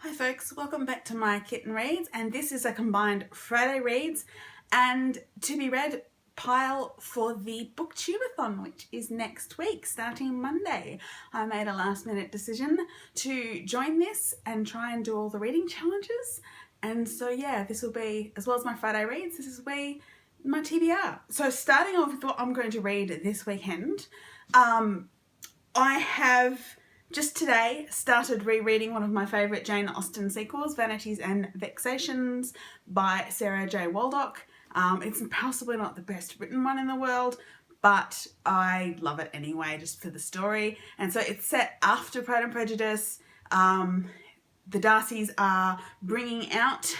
Hi folks, welcome back to my Kitten Reads, and this is a combined Friday Reads and to be read pile for the Booktubeathon, which is next week starting Monday. I made a last minute decision to join this and try and do all the reading challenges, and so yeah, this will be, as well as my Friday Reads, this will be my TBR. So starting off with what I'm going to read this weekend, I have just today started rereading one of my favourite Jane Austen sequels, Vanities and Vexations by Sarah J. Waldock. It's possibly not the best written one in the world, but I love it anyway, just for the story. And so it's set after Pride and Prejudice. The Darcys are bringing out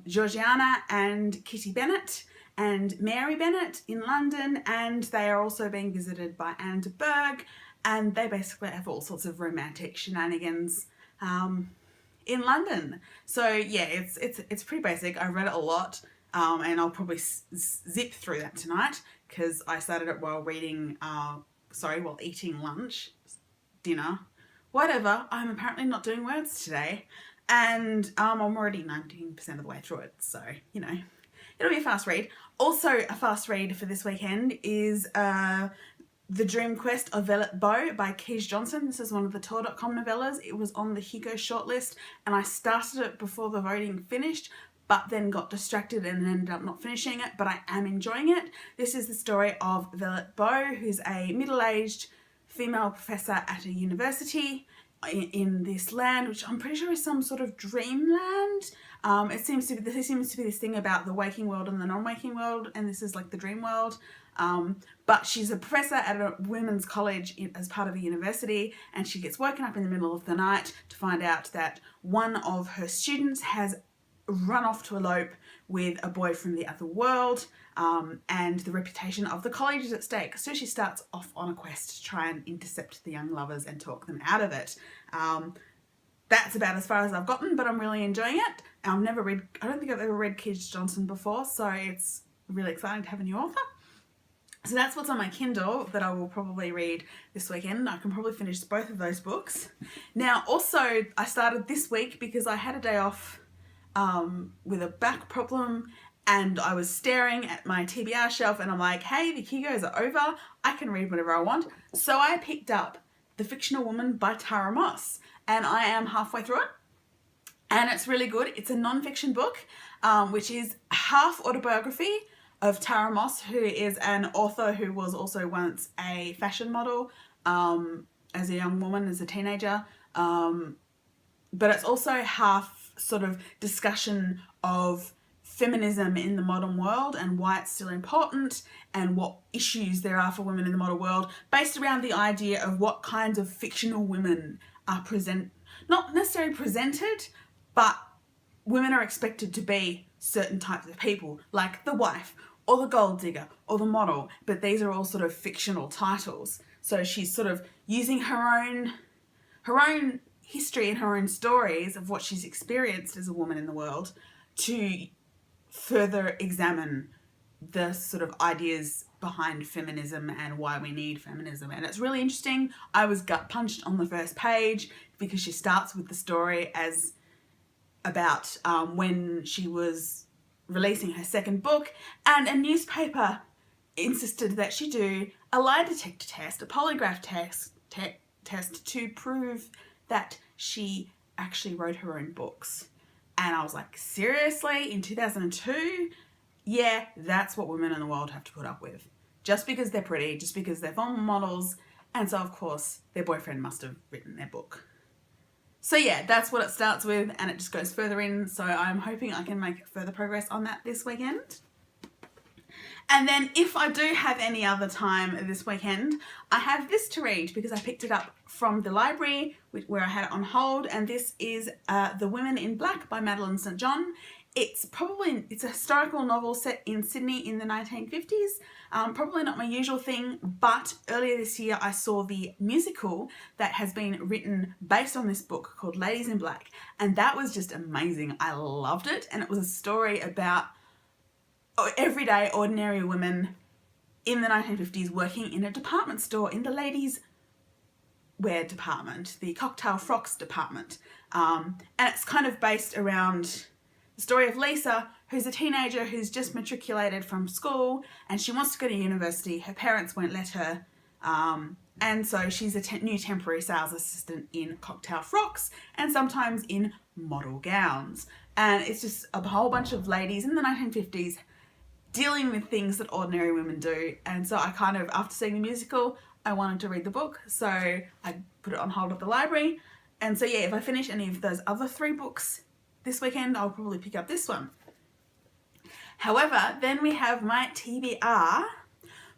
Georgiana and Kitty Bennet and Mary Bennet in London, and they are also being visited by Anne de Bourgh, and they basically have all sorts of romantic shenanigans in London. So yeah, it's pretty basic. I read it a lot, and I'll probably zip through that tonight because I started it while reading, while eating lunch, dinner, whatever. I'm apparently not doing words today, and I'm already 19% of the way through it, so you know, it'll be a fast read. Also a fast read for this weekend is The Dream Quest of Vellitt by Johnston. This is one of the Tor.com novellas. It was on the Hugo shortlist and I started it before the voting finished, but then got distracted and ended up not finishing it, but I am enjoying it. This is the story of Vellitt, who's a middle-aged female professor at a university in this land, which I'm pretty sure is some sort of dreamland. There seems to be this thing about the waking world and the non-waking world, and this is like the dream world. But she's a professor at a women's college as part of a university, and she gets woken up in the middle of the night to find out that one of her students has run off to elope with a boy from the other world, and the reputation of the college is at stake. So she starts off on a quest to try and intercept the young lovers and talk them out of it. That's about as far as I've gotten, but I'm really enjoying it. I don't think I've ever read Johnston before, so it's really exciting to have a new author. So that's what's on my Kindle that I will probably read this weekend. I can probably finish both of those books. Now, also, I started this week because I had a day off with a back problem, and I was staring at my TBR shelf and I'm like, hey, the Hugos are over. I can read whatever I want. So I picked up The Fictional Woman by Tara Moss, and I am halfway through it. And it's really good. It's a non-fiction book, which is half autobiography of Tara Moss, who is an author who was also once a fashion model as a young woman, as a teenager. But it's also half sort of discussion of feminism in the modern world and why it's still important and what issues there are for women in the modern world, based around the idea of what kinds of fictional women are not necessarily presented, but women are expected to be certain types of people, like the wife or the gold digger or the model, but these are all sort of fictional titles. So she's sort of using her own history and her own stories of what she's experienced as a woman in the world to further examine the sort of ideas behind feminism and why we need feminism. And it's really interesting. I was gut punched on the first page because she starts with the story as about when she was releasing her second book, and a newspaper insisted that she do a lie detector test, a polygraph test to prove that she actually wrote her own books. And I was like, seriously? In 2002? Yeah, that's what women in the world have to put up with. Just because they're pretty, just because they're former models, and so of course their boyfriend must have written their book. So yeah, that's what it starts with, and it just goes further in, so I'm hoping I can make further progress on that this weekend. And then if I do have any other time this weekend, I have this to read because I picked it up from the library where I had it on hold, and this is The Women in Black by Madeleine St. John. It's a historical novel set in Sydney in the 1950s. Probably not my usual thing, but earlier this year I saw the musical that has been written based on this book called Ladies in Black, and that was just amazing. I loved it, and it was a story about everyday ordinary women in the 1950s working in a department store in the ladies' wear department, the cocktail frocks department. And it's kind of based around the story of Lisa, who's a teenager who's just matriculated from school and she wants to go to university. Her parents won't let her. And so she's a new temporary sales assistant in cocktail frocks and sometimes in model gowns. And it's just a whole bunch of ladies in the 1950s dealing with things that ordinary women do. And so I kind of, after seeing the musical, I wanted to read the book. So I put it on hold at the library. And so yeah, if I finish any of those other 3 books this weekend, I'll probably pick up this one. However, then we have my TBR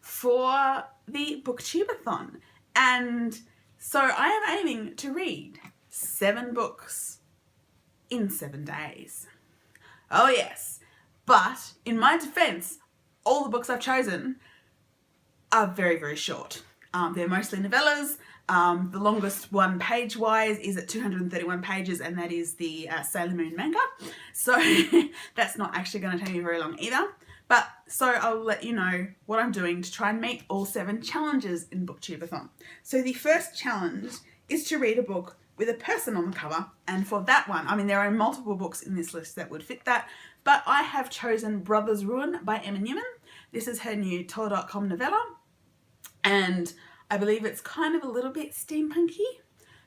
for the Booktubeathon. And so I am aiming to read 7 books in 7 days. Oh yes. But in my defense, all the books I've chosen are very, very short. They're mostly novellas. The longest one page-wise is at 231 pages, and that is the Sailor Moon manga. So that's not actually going to take me very long either. But so I'll let you know what I'm doing to try and meet all 7 challenges in Booktubeathon. So the first challenge is to read a book with a person on the cover. And for that one, I mean, there are multiple books in this list that would fit that, but I have chosen Brothers Ruin by Emma Newman. This is her new Tor.com novella. And I believe it's kind of a little bit steampunky,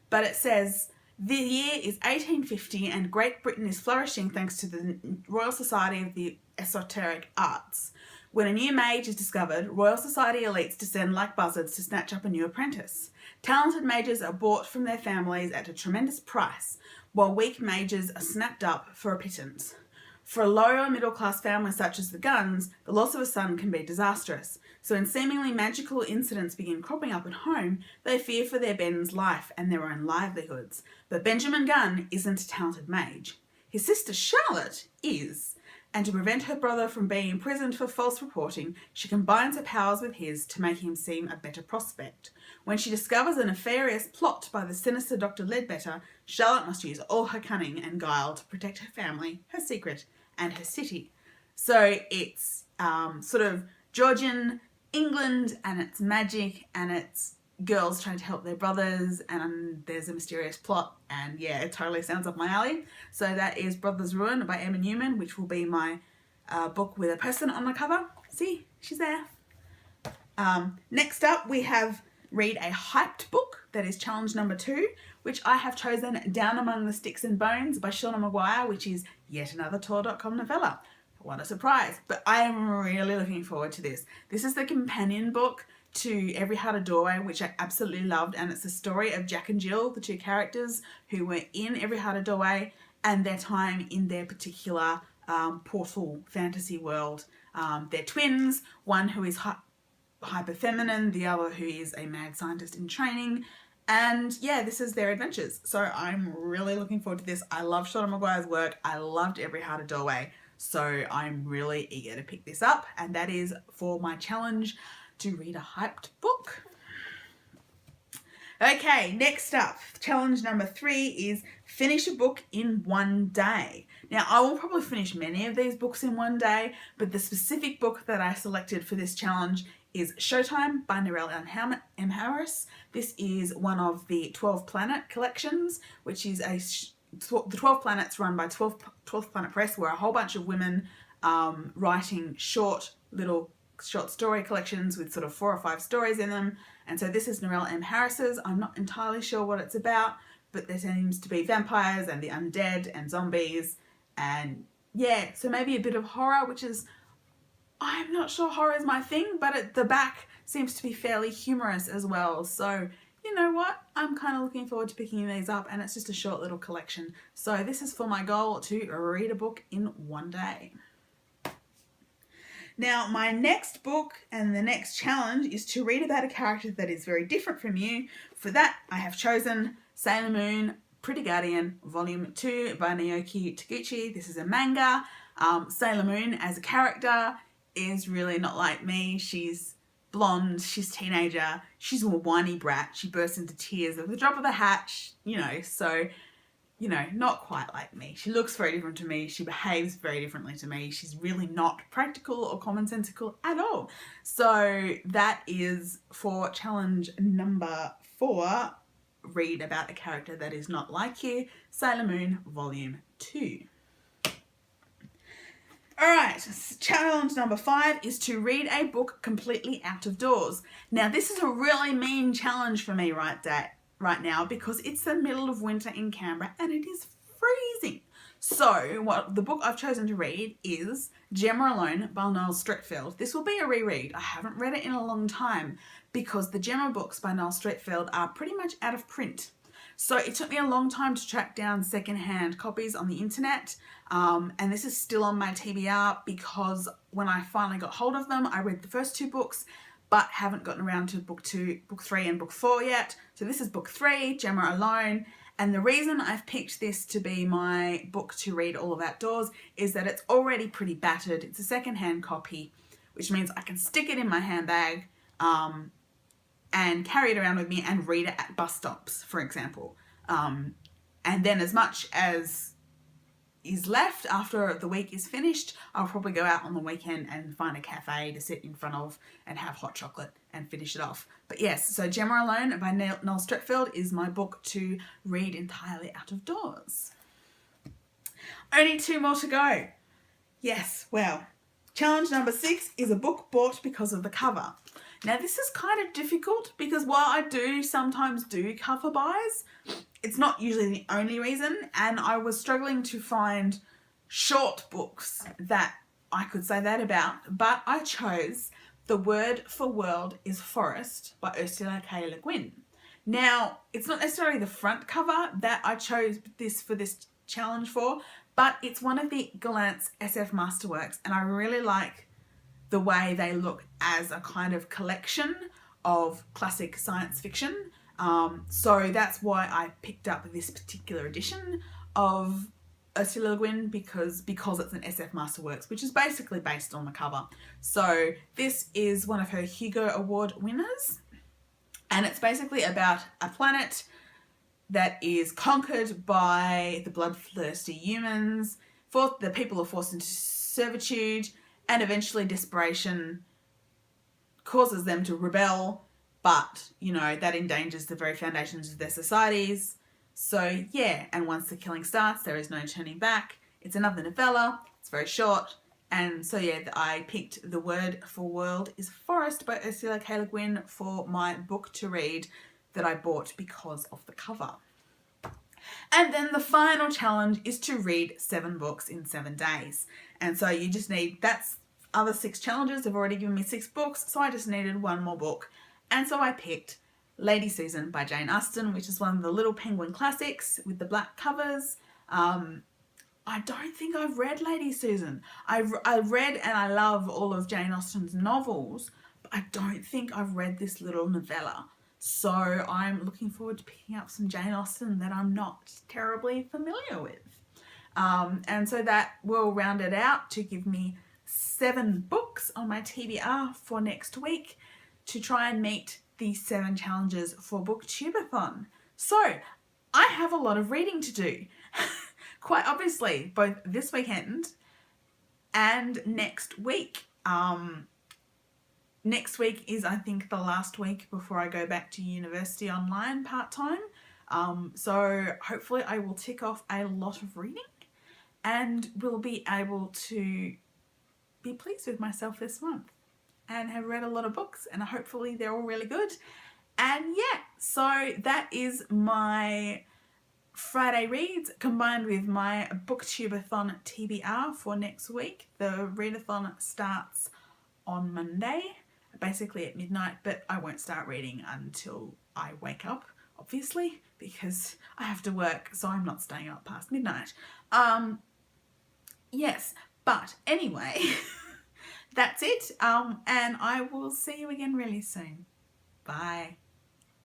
but it says, the year is 1850 and Great Britain is flourishing thanks to the Royal Society of the Esoteric Arts. When a new mage is discovered, Royal Society elites descend like buzzards to snatch up a new apprentice. Talented mages are bought from their families at a tremendous price, while weak mages are snapped up for a pittance. For a lower middle class family such as the Guns, the loss of a son can be disastrous. So when seemingly magical incidents begin cropping up at home, they fear for their Ben's life and their own livelihoods. But Benjamin Gunn isn't a talented mage. His sister Charlotte is, and to prevent her brother from being imprisoned for false reporting, she combines her powers with his to make him seem a better prospect. When she discovers a nefarious plot by the sinister Dr. Ledbetter, Charlotte must use all her cunning and guile to protect her family, her secret, and her city. So it's sort of Georgian England, and it's magic, and it's girls trying to help their brothers, and there's a mysterious plot, and yeah, it totally sounds up my alley. So that is Brothers Ruin by Emma Newman, which will be my book with a person on the cover. See, she's there. Next up, we have read a hyped book. That is challenge number 2, which I have chosen Down Among the Sticks and Bones by Seanan McGuire, which is yet another Tor.com novella. What a surprise. But I am really looking forward to this. This is the companion book to Every Heart a Doorway, which I absolutely loved, and it's the story of Jack and Jill, the 2 characters who were in Every Heart a Doorway, and their time in their particular portal fantasy world. They're twins, one who is hyper feminine, the other who is a mad scientist in training, and yeah, this is their adventures. So I'm really looking forward to this. I love Seanan McGuire's work. I loved Every Heart a Doorway, so I'm really eager to pick this up, and that is for my challenge to read a hyped book. Okay, next up, challenge number 3 is finish a book in 1 day. Now, I will probably finish many of these books in 1 day, but the specific book that I selected for this challenge is Showtime by Narrelle M. Harris. This is one of the 12 Planet collections, which is the 12 Planets run by 12th Planet Press, where a whole bunch of women writing short story collections with sort of 4 or 5 stories in them. And so this is Narrelle M. Harris's. I'm not entirely sure what it's about, but there seems to be vampires and the undead and zombies, and yeah, so maybe a bit of horror, which is, I'm not sure horror is my thing, but at the back seems to be fairly humorous as well. So you know what, I'm kind of looking forward to picking these up, and it's just a short little collection. So this is for my goal to read a book in 1 day. Now, my next book and the next challenge is to read about a character that is very different from you. For that, I have chosen Sailor Moon, Pretty Guardian, Volume 2 by Naoko Takeuchi. This is a manga. Sailor Moon as a character is really not like me. She's blonde, she's a teenager, she's a whiny brat. She bursts into tears at the drop of the hat, so not quite like me. She looks very different to me. She behaves very differently to me. She's really not practical or commonsensical at all. So that is for challenge number 4. read about a character that is not like you. Sailor Moon Volume 2. Alright, challenge number 5 is to read a book completely out of doors. Now this is a really mean challenge for me right now because it's the middle of winter in Canberra and it is freezing. So the book I've chosen to read is Gemma Alone by Noel Streatfeild. This will be a reread. I haven't read it in a long time because the Gemma books by Noel Streatfeild are pretty much out of print. So it took me a long time to track down secondhand copies on the internet, and this is still on my TBR because when I finally got hold of them, I read the first 2 books, but haven't gotten around to book 2, book 3 and book 4 yet. So this is book 3, Gemma Alone, and the reason I've picked this to be my book to read all of outdoors is that it's already pretty battered. It's a secondhand copy, which means I can stick it in my handbag, and carry it around with me and read it at bus stops, for example. And then as much as is left after the week is finished, I'll probably go out on the weekend and find a cafe to sit in front of and have hot chocolate and finish it off. But yes, so Gemma Alone by Noel Streatfeild is my book to read entirely out of doors. Only 2 more to go. Yes, well, challenge number 6 is a book bought because of the cover. Now this is kind of difficult because while I do sometimes do cover buys, it's not usually the only reason, and I was struggling to find short books that I could say that about, but I chose The Word for World is Forest by Ursula K. LeGuin. Now, it's not necessarily the front cover that I chose this for this challenge for, but it's one of the Gallant's SF Masterworks, and I really like the way they look as a kind of collection of classic science fiction. So that's why I picked up this particular edition of Ursula Le Guin because it's an SF Masterworks, which is basically based on the cover. So this is one of her Hugo Award winners, and it's basically about a planet that is conquered by the bloodthirsty humans. The people are forced into servitude, and eventually desperation causes them to rebel, but, you know, that endangers the very foundations of their societies. So, yeah, and once the killing starts, there is no turning back. It's another novella, it's very short, and so, yeah, I picked The Word for World is Forest by Ursula K. Le Guin for my book to read that I bought because of the cover. And then the final challenge is to read 7 books in 7 days. And so you just need, that's other 6 challenges have already given me 6 books, so I just needed 1 more book. And so I picked Lady Susan by Jane Austen, which is one of the Little Penguin classics with the black covers. I don't think I've read Lady Susan. I read and I love all of Jane Austen's novels, but I don't think I've read this little novella. So I'm looking forward to picking up some Jane Austen that I'm not terribly familiar with. And so that will round it out to give me 7 books on my TBR for next week to try and meet the 7 challenges for Booktubeathon. So I have a lot of reading to do, quite obviously, both this weekend and next week. Next week is, I think, the last week before I go back to university online part-time. So hopefully I will tick off a lot of reading and will be able to be pleased with myself this month and have read a lot of books, and hopefully they're all really good. And yeah, so that is my Friday reads combined with my Booktubeathon TBR for next week. The readathon starts on Monday, basically at midnight, but I won't start reading until I wake up, obviously, because I have to work, so I'm not staying up past midnight. Yes, but anyway, that's it, and I will see you again really soon. Bye.